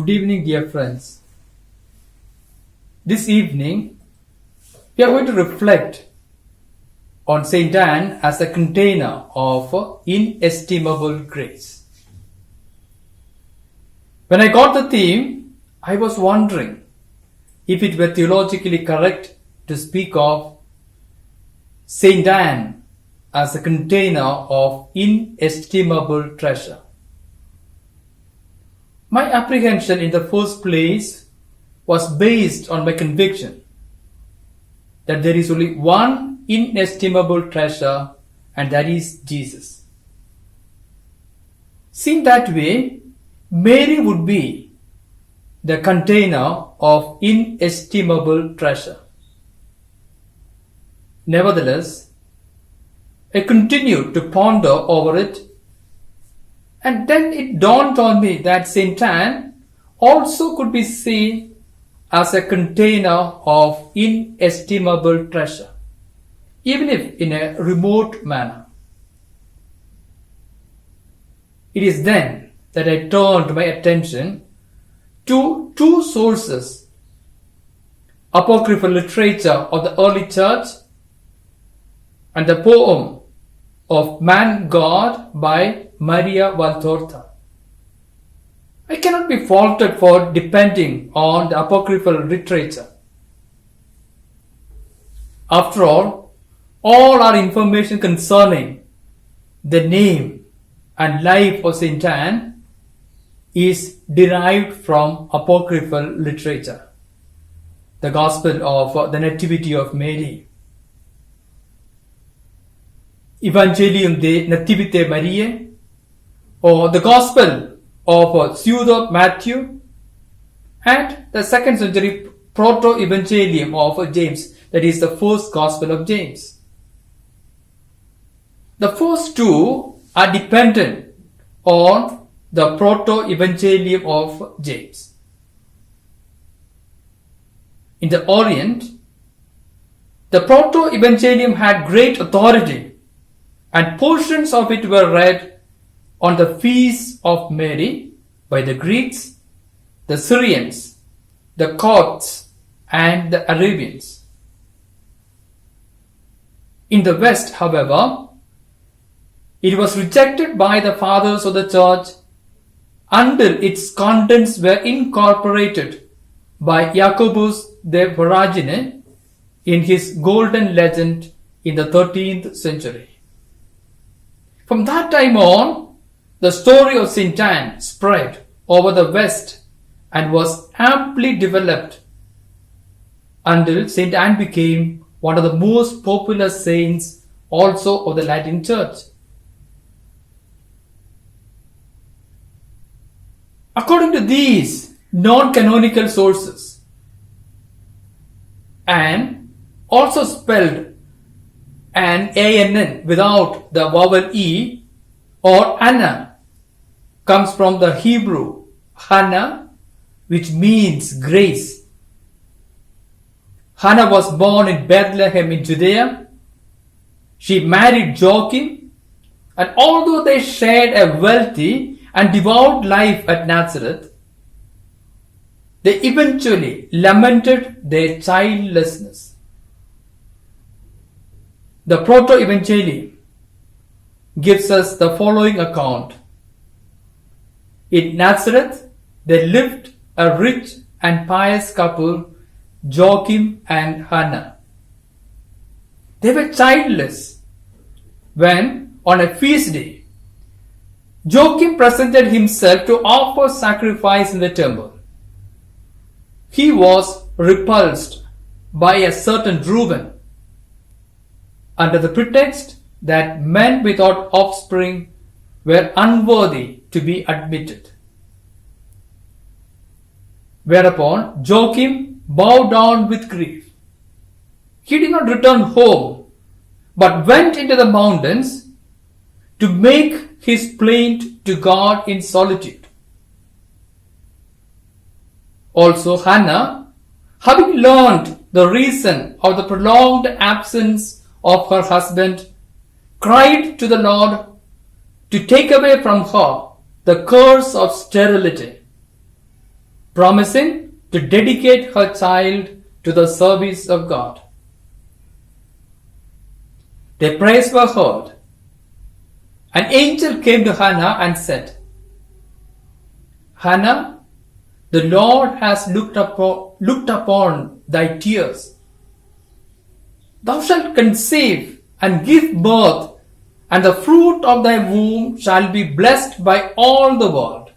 Good evening, dear friends. This evening, we are going to reflect on Saint Anne as a container of inestimable grace. When I got the theme, I was wondering if it were theologically correct to speak of Saint Anne as a container of inestimable treasure. My apprehension in the first place was based on my conviction that there is only one inestimable treasure, and that is Jesus. Seen that way, Mary would be the container of inestimable treasure. Nevertheless, I continued to ponder over it, and then it dawned on me that Saint Anne also could be seen as a container of inestimable treasure, even if in a remote manner. It is then that I turned my attention to two sources: apocryphal literature of the early church and the poem of Man God by Maria Valtorta. I cannot be faulted for depending on the apocryphal literature. After all our information concerning the name and life of Saint Anne is derived from apocryphal literature. The Gospel of the Nativity of Mary, Evangelium de Nativite Mariae, or the Gospel of Pseudo Matthew, and the 2nd century Proto-Evangelium of James, that is the first Gospel of James. The first two are dependent on the Proto-Evangelium of James. In the Orient, the Proto-Evangelium had great authority, and portions of it were read on the feasts of Mary by the Greeks, the Syrians, the Copts, and the Arabians. In the West, however, it was rejected by the fathers of the church until its contents were incorporated by Jacobus de Voragine in his Golden Legend in the 13th century. From that time on, the story of Saint Anne spread over the West and was amply developed until Saint Anne became one of the most popular saints also of the Latin Church. According to these non-canonical sources, Anne, also spelled Ann without the vowel E, or Anna, comes from the Hebrew Hannah, which means grace. Hannah was born in Bethlehem in Judea. She married Joachim, and although they shared a wealthy and devout life at Nazareth, they eventually lamented their childlessness. The Proto-Evangelium gives us the following account. In Nazareth, there lived a rich and pious couple, Joachim and Hannah. They were childless when, on a feast day, Joachim presented himself to offer sacrifice in the temple. He was repulsed by a certain Reuben under the pretext that men without offspring were unworthy to be admitted. Whereupon Joachim bowed down with grief. He did not return home, but went into the mountains to make his plaint to God in solitude. Also Hannah, having learned the reason of the prolonged absence of her husband, cried to the Lord to take away from her the curse of sterility. promising to dedicate her child to the service of God. Their prayers were heard. An angel came to Hannah and said, Hannah, the Lord has looked upon thy tears. Thou shalt conceive and give birth, and the fruit of thy womb shall be blessed by all the world.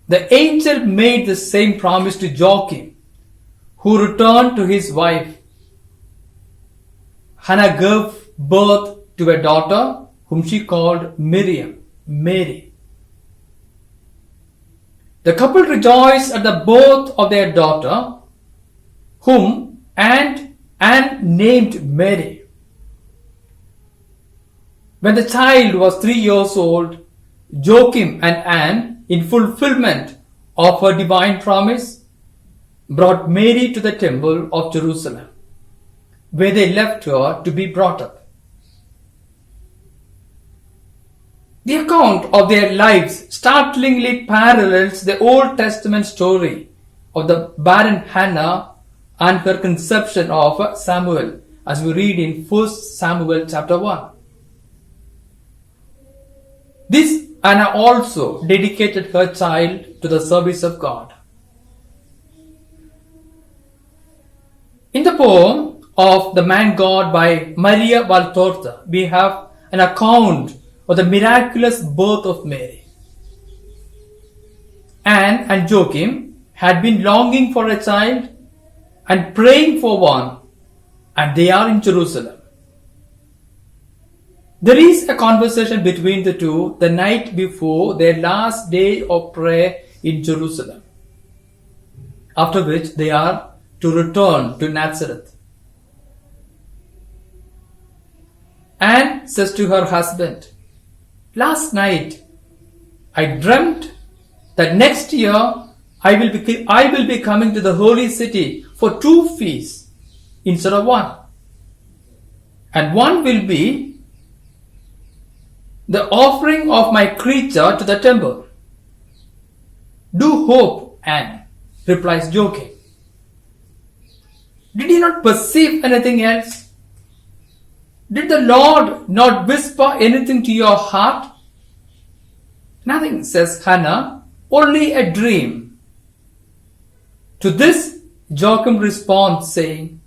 The angel made the same promise to Joachim, who returned to his wife. Hannah gave birth to a daughter whom she called Mary. The couple rejoiced at the birth of their daughter, whom Anne named Mary. When the child was 3 years old, Joachim and Anne, in fulfillment of her divine promise, brought Mary to the temple of Jerusalem, where they left her to be brought up. The account of their lives startlingly parallels the Old Testament story of the barren Hannah and her conception of Samuel, as we read in 1 Samuel chapter 1. This Hannah also dedicated her child to the service of God. In the poem of The Man God by Maria Valtorta, we have an account of the miraculous birth of Mary. Anne and Joachim had been longing for a child and praying for one, and they are in Jerusalem. There is a conversation between the two the night before their last day of prayer in Jerusalem, after which they are to return to Nazareth. Anne says to her husband, "Last night I dreamt that next year I will be coming to the holy city for 2 feasts instead of 1. And one will be the offering of my creature to the temple." "Do hope, Anne," replies Joachim. "Did you not perceive anything else? Did the Lord not whisper anything to your heart?" "Nothing," says Hannah, "only a dream." To this, Joachim responds saying,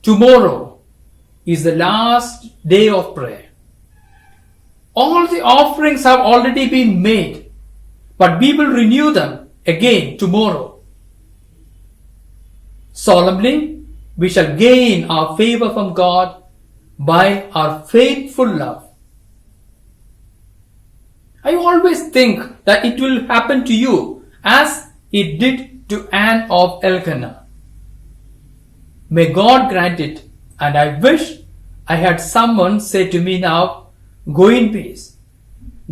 "Tomorrow is the last day of prayer. All the offerings have already been made, but we will renew them again tomorrow. Solemnly, we shall gain our favor from God by our faithful love." I always think that it will happen to you as it did to Anne of Elkanah. May God grant it, and I wish I had someone say to me now, "Go in peace.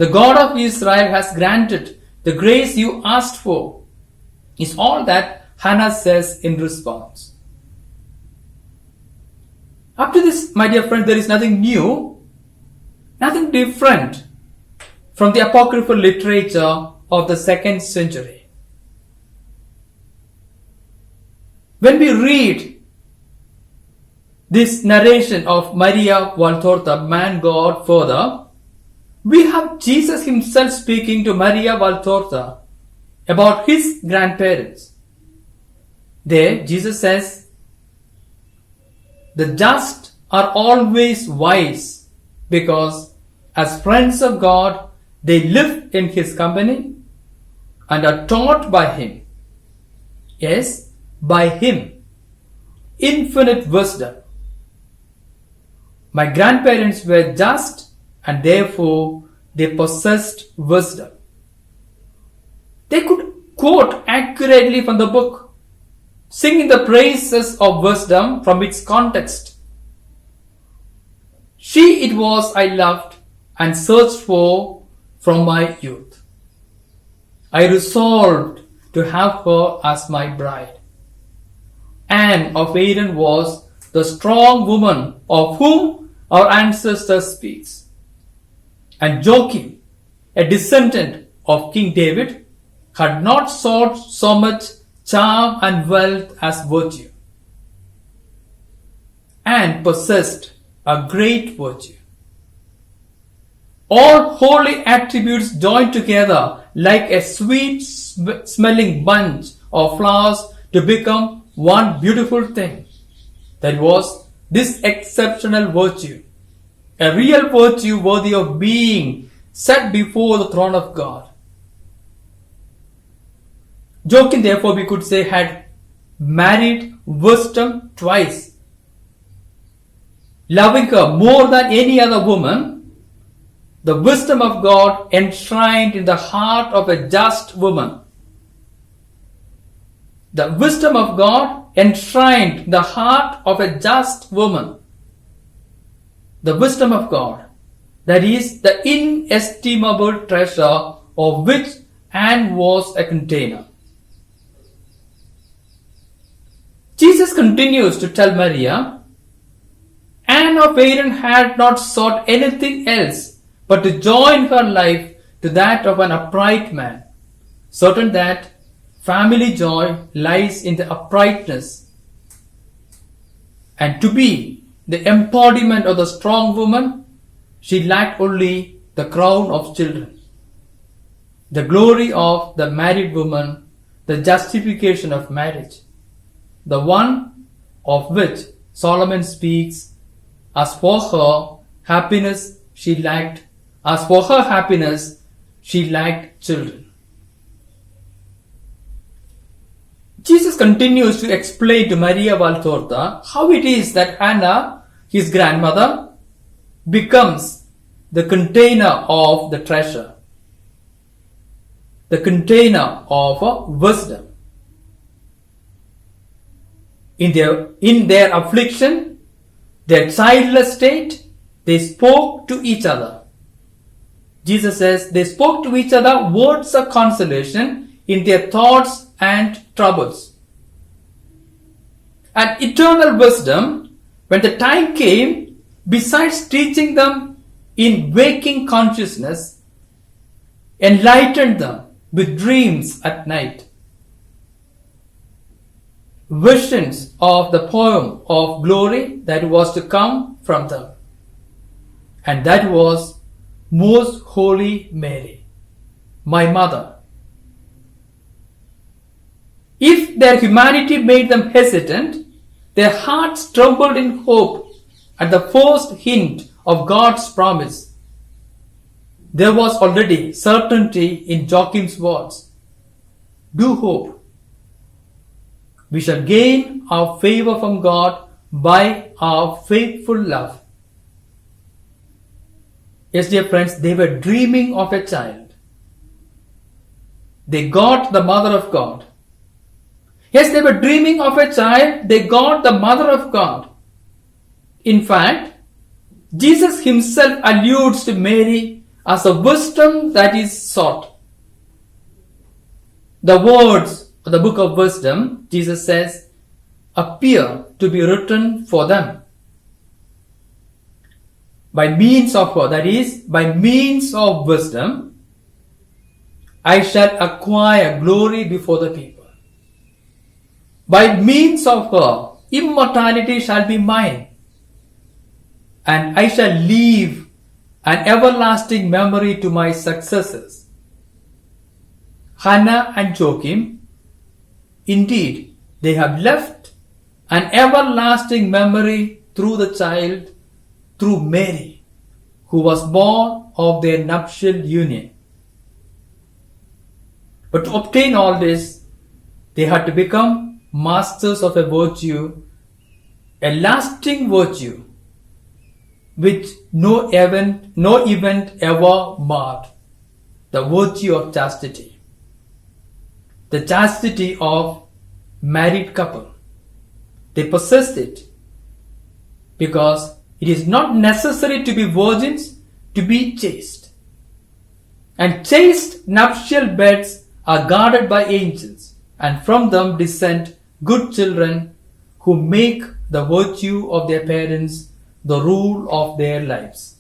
The God of Israel has granted the grace you asked for," is all that Hannah says in response. Up to this, my dear friend, there is nothing new, nothing different from the apocryphal literature of the 2nd century. When we read this narration of Maria Valtorta, Man God, further, we have Jesus himself speaking to Maria Valtorta about his grandparents. There, Jesus says, "The just are always wise, because as friends of God, they live in his company and are taught by him." Yes, by him. Infinite wisdom. My grandparents were just, and therefore they possessed wisdom. They could quote accurately from the book, singing the praises of wisdom from its context. She it was I loved and searched for from my youth. I resolved to have her as my bride. Anne of Aaron was the strong woman of whom our ancestor speaks. And Joachim, a descendant of King David, had not sought so much charm and wealth as virtue, and possessed a great virtue. All holy attributes joined together like a sweet smelling bunch of flowers to become one beautiful thing. That was this exceptional virtue, a real virtue worthy of being set before the throne of God. Joachim, therefore, we could say, had married wisdom twice. Loving her more than any other woman, the wisdom of God enshrined in the heart of a just woman. The wisdom of God enshrined in the heart of a just woman. The wisdom of God, that is the inestimable treasure of which Anne was a container. Jesus continues to tell Maria, Anne of Aaron had not sought anything else but to join her life to that of an upright man, certain that family joy lies in the uprightness, and to be the embodiment of the strong woman, she lacked only the crown of children, the glory of the married woman, the justification of marriage, the one of which Solomon speaks, as for her happiness she lacked children. Jesus continues to explain to Maria Valtorta how it is that Anna, his grandmother, becomes the container of the treasure, the container of wisdom. In their affliction, their childless state, they spoke to each other. Jesus says they spoke to each other words of consolation in their thoughts and troubles. And eternal wisdom, when the time came, besides teaching them in waking consciousness, enlightened them with dreams at night. Visions of the poem of glory that was to come from them. And that was Most Holy Mary, my mother. If their humanity made them hesitant, their hearts trembled in hope at the first hint of God's promise. There was already certainty in Joachim's words. Do hope. We shall gain our favor from God by our faithful love. Yes, dear friends, they were dreaming of a child. They got the mother of God. Yes, they were dreaming of a child. They got the mother of God. In fact, Jesus himself alludes to Mary as a wisdom that is sought. The words of the book of wisdom, Jesus says, appear to be written for them. By means of her, that is, by means of wisdom, I shall acquire glory before the people. By means of her, immortality shall be mine, and I shall leave an everlasting memory to my successors. Hannah and Joachim, indeed, they have left an everlasting memory through the child, through Mary, who was born of their nuptial union. But to obtain all this, they had to become masters of a virtue, a lasting virtue, which no event ever marred, the virtue of chastity. The chastity of married couple. They possessed it because it is not necessary to be virgins to be chaste. And chaste nuptial beds are guarded by angels, and from them descend good children who make the virtue of their parents the rule of their lives.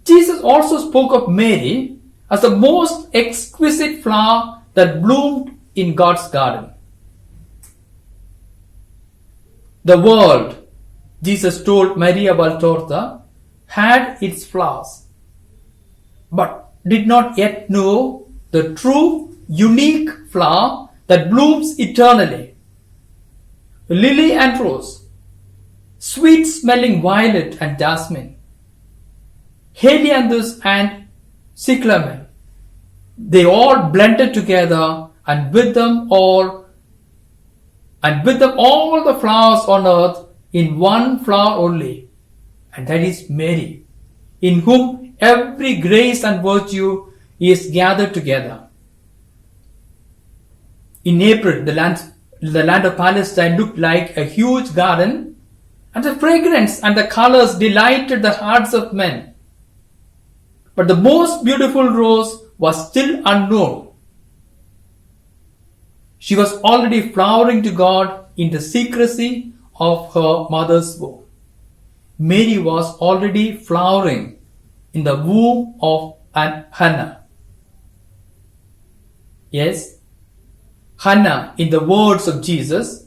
Jesus also spoke of Mary as the most exquisite flower that bloomed in God's garden. The world, Jesus told Maria Valtorta, had its flowers, but did not yet know the true, unique flower that blooms eternally. Lily and rose, sweet-smelling violet and jasmine, helianthus and cyclamen, they all blended together, and with them all the flowers on earth in one flower only, and that is Mary, in whom every grace and virtue is gathered together. In April, the land of Palestine looked like a huge garden, and the fragrance and the colors delighted the hearts of men. But the most beautiful rose was still unknown. She was already flowering to God in the secrecy of her mother's womb. Mary was already flowering in the womb of Hannah. Yes, Hannah, in the words of Jesus,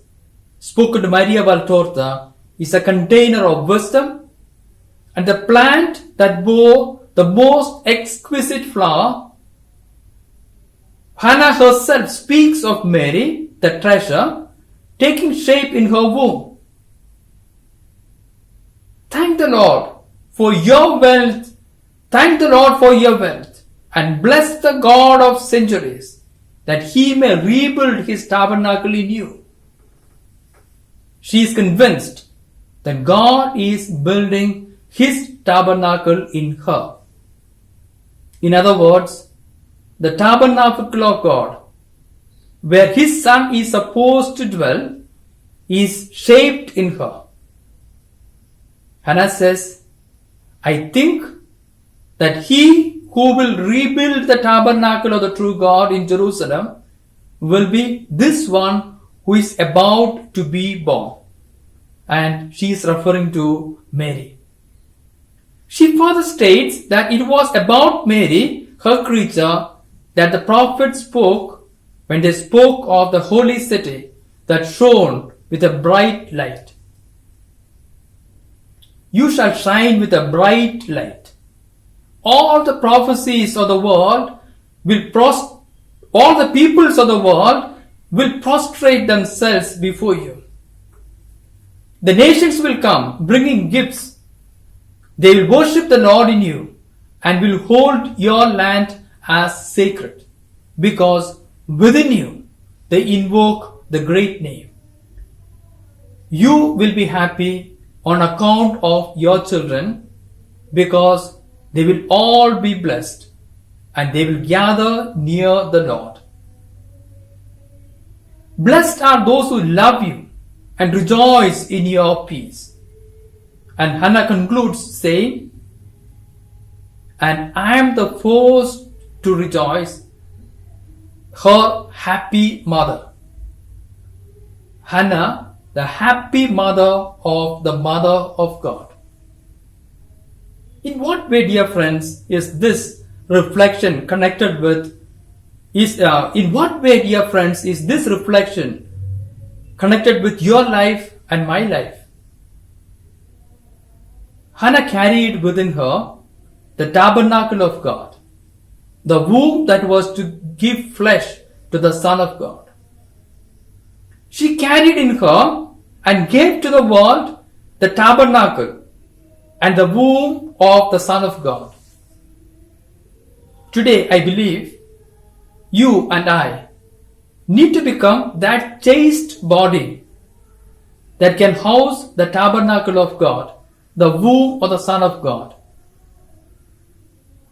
spoken to Maria Valtorta, is a container of wisdom, and the plant that bore the most exquisite flower. Hannah herself speaks of Mary, the treasure, taking shape in her womb. Thank the Lord for your wealth. Thank the Lord for your wealth, and bless the God of centuries, that he may rebuild his tabernacle in you. She is convinced that God is building his tabernacle in her. In other words, the tabernacle of God, where his Son is supposed to dwell, is shaped in her. Hannah says, I think that he who will rebuild the tabernacle of the true God in Jerusalem will be this one who is about to be born. And she is referring to Mary. She further states that it was about Mary, her creature, that the prophets spoke when they spoke of the holy city that shone with a bright light. You shall shine with a bright light. All the prophecies of the world all the peoples of the world will prostrate themselves before you. The nations will come bringing gifts. They will worship the Lord in you and will hold your land as sacred, because within you they invoke the great name. You will be happy on account of your children, because they will all be blessed and they will gather near the Lord. Blessed are those who love you and rejoice in your peace. And Hannah concludes saying, and I am the first to rejoice, her happy mother. Hannah, the happy mother of the Mother of God. In what way, dear friends, is this reflection connected with your life and my life? Hannah carried within her the tabernacle of God, the womb that was to give flesh to the Son of God. She carried in her and gave to the world the tabernacle and the womb of the Son of God. Today, I believe you and I need to become that chaste body that can house the tabernacle of God, the womb of the Son of God.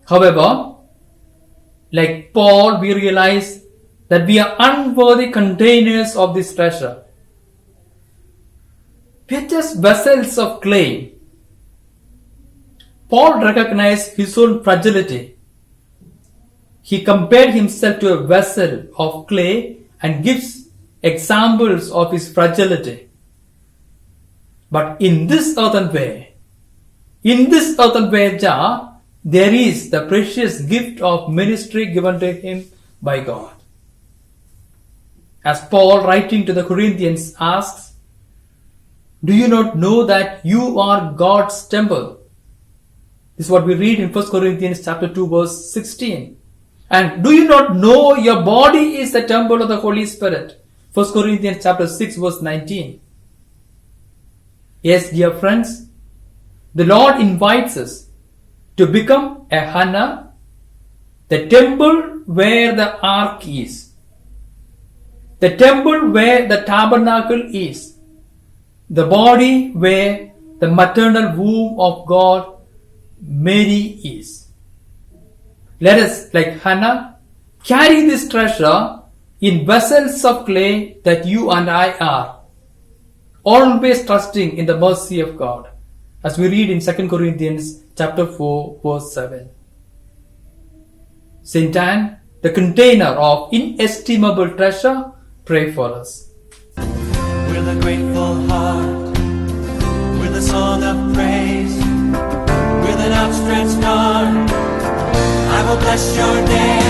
However, like Paul, we realize that we are unworthy containers of this treasure. We are just vessels of clay. Paul recognized his own fragility. He compared himself to a vessel of clay and gives examples of his fragility. But in this earthenware jar, there is the precious gift of ministry given to him by God. As Paul, writing to the Corinthians, asks, do you not know that you are God's temple? This is what we read in 1 Corinthians chapter 2 verse 16. And do you not know your body is the temple of the Holy Spirit? 1 Corinthians chapter 6 verse 19. Yes, dear friends, the Lord invites us to become a Hannah, the temple where the ark is, the temple where the tabernacle is, the body where the maternal womb of God, Mary, is. Let us, like Hannah, carry this treasure in vessels of clay that you and I are, always trusting in the mercy of God, as we read in 2 Corinthians chapter 4 verse 7. Saint Anne, the container of inestimable treasure, pray for us. With a grateful heart, with a song of praise, with an outstretched arm, I will bless your name.